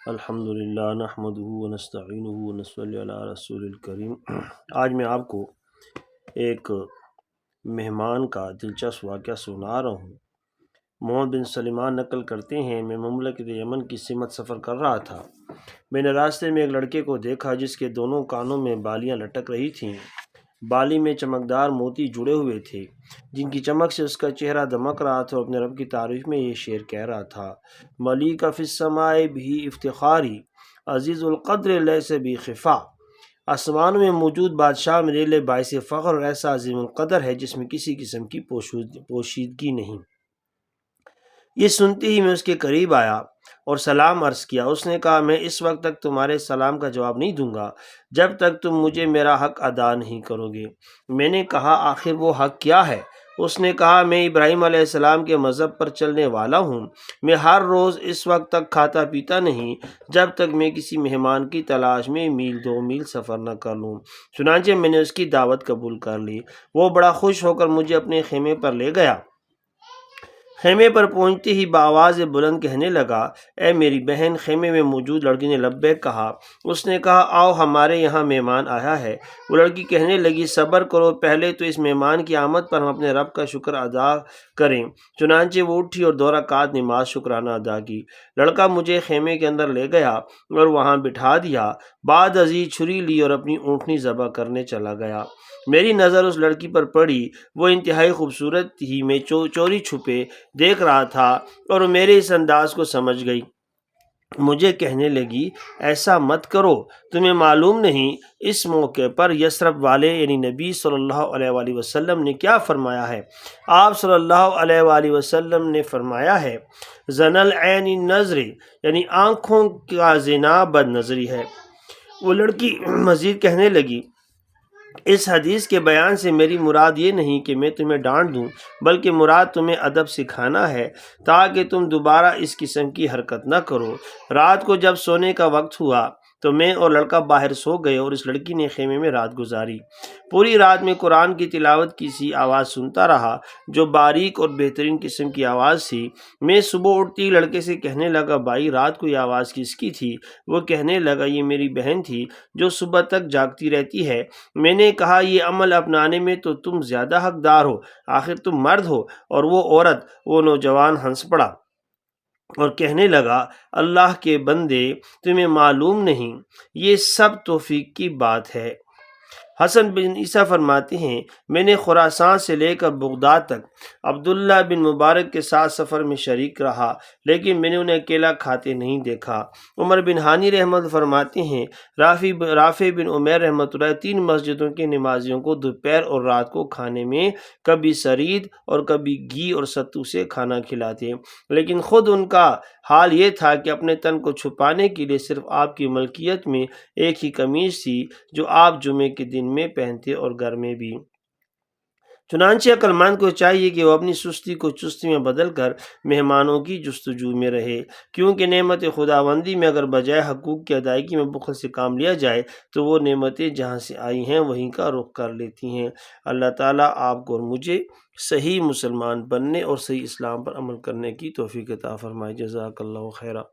الحمدللہ نحمدہ ونستعینہ ونصلی علی رسول الکریم۔ آج میں آپ کو ایک مہمان کا دلچسپ واقعہ سنا رہا ہوں۔ محمد بن سلیمان نقل کرتے ہیں، میں مملکت یمن کی سمت سفر کر رہا تھا۔ میں نے راستے میں ایک لڑکے کو دیکھا جس کے دونوں کانوں میں بالیاں لٹک رہی تھیں۔ بالی میں چمکدار موتی جڑے ہوئے تھے جن کی چمک سے اس کا چہرہ دمک رہا تھا، اور اپنے رب کی تعریف میں یہ شعر کہہ رہا تھا: ملیک فی السماء بھی افتخاری، عزیز القدر لیس بھی خفا۔ آسمانوں میں موجود بادشاہ میرے لیے باعث فخر اور ایسا عظیم القدر ہے جس میں کسی قسم کی پوشیدگی نہیں۔ یہ سنتے ہی میں اس کے قریب آیا اور سلام عرض کیا۔ اس نے کہا، میں اس وقت تک تمہارے سلام کا جواب نہیں دوں گا جب تک تم مجھے میرا حق ادا نہیں کرو گے۔ میں نے کہا، آخر وہ حق کیا ہے؟ اس نے کہا، میں ابراہیم علیہ السلام کے مذہب پر چلنے والا ہوں۔ میں ہر روز اس وقت تک کھاتا پیتا نہیں جب تک میں کسی مہمان کی تلاش میں میل دو میل سفر نہ کر لوں۔ چنانچہ میں نے اس کی دعوت قبول کر لی۔ وہ بڑا خوش ہو کر مجھے اپنے خیمے پر لے گیا۔ خیمے پر پہنچتے ہی بآواز بلند کہنے لگا، اے میری بہن۔ خیمے میں موجود لڑکی نے لبیک کہا۔ اس نے کہا، آؤ، ہمارے یہاں مہمان آیا ہے۔ وہ لڑکی کہنے لگی، صبر کرو، پہلے تو اس مہمان کی آمد پر ہم اپنے رب کا شکر ادا کریں۔ چنانچہ وہ اٹھی اور 2 رکعت نماز شکرانہ ادا کی۔ لڑکا مجھے خیمے کے اندر لے گیا اور وہاں بٹھا دیا۔ بعد ازیں چھری لی اور اپنی اونٹنی ذبح کرنے چلا گیا۔ میری نظر اس لڑکی پر پڑی۔ وہ انتہائی خوبصورت ہی میں چوری چھپے دیکھ رہا تھا اور میرے اس انداز کو سمجھ گئی۔ مجھے کہنے لگی، ایسا مت کرو، تمہیں معلوم نہیں اس موقع پر یثرب والے یعنی نبی صلی اللہ علیہ وآلہ وسلم نے کیا فرمایا ہے۔ آپ صلی اللہ علیہ وآلہ وسلم نے فرمایا ہے، زن العین نظر، یعنی آنکھوں کا زنا بد نظری ہے۔ وہ لڑکی مزید کہنے لگی، اس حدیث کے بیان سے میری مراد یہ نہیں کہ میں تمہیں ڈانٹ دوں، بلکہ مراد تمہیں ادب سکھانا ہے تاکہ تم دوبارہ اس قسم کی حرکت نہ کرو۔ رات کو جب سونے کا وقت ہوا تو میں اور لڑکا باہر سو گئے اور اس لڑکی نے خیمے میں رات گزاری۔ پوری رات میں قرآن کی تلاوت کی سی آواز سنتا رہا جو باریک اور بہترین قسم کی آواز تھی۔ میں صبح اٹھتی ہی لڑکے سے کہنے لگا، بھائی، رات کو یہ آواز کس کی تھی؟ وہ کہنے لگا، یہ میری بہن تھی جو صبح تک جاگتی رہتی ہے۔ میں نے کہا، یہ عمل اپنانے میں تو تم زیادہ حقدار ہو، آخر تم مرد ہو اور وہ عورت۔ وہ نوجوان ہنس پڑا اور کہنے لگا، اللہ کے بندے، تمہیں معلوم نہیں، یہ سب توفیق کی بات ہے۔ حسن بن عیسیٰ فرماتے ہیں، میں نے خراسان سے لے کر بغداد تک عبداللہ بن مبارک کے ساتھ سفر میں شریک رہا، لیکن میں نے انہیں اکیلا کھاتے نہیں دیکھا۔ عمر بن ہانی رحمت فرماتے ہیں، رافع بن عمیر رحمۃ اللہ 3 مسجدوں کے نمازیوں کو دوپہر اور رات کو کھانے میں کبھی سرید اور کبھی گھی اور ستو سے کھانا کھلاتے، لیکن خود ان کا حال یہ تھا کہ اپنے تن کو چھپانے کے لیے صرف آپ کی ملکیت میں ایک ہی قمیص تھی جو آپ جمعے کے دن میں پہنتے اور گھر میں بھی۔ چنانچہ عقل مند کو چاہیے کہ وہ اپنی سستی کو چستی میں بدل کر مہمانوں کی جستجو میں رہے، کیونکہ نعمت خداوندی میں اگر بجائے حقوق کی ادائیگی میں بخل سے کام لیا جائے تو وہ نعمتیں جہاں سے آئی ہیں وہیں کا رخ کر لیتی ہیں۔ اللہ تعالیٰ آپ کو اور مجھے صحیح مسلمان بننے اور صحیح اسلام پر عمل کرنے کی توفیق عطا فرمائے۔ جزاک اللہ خیرہ۔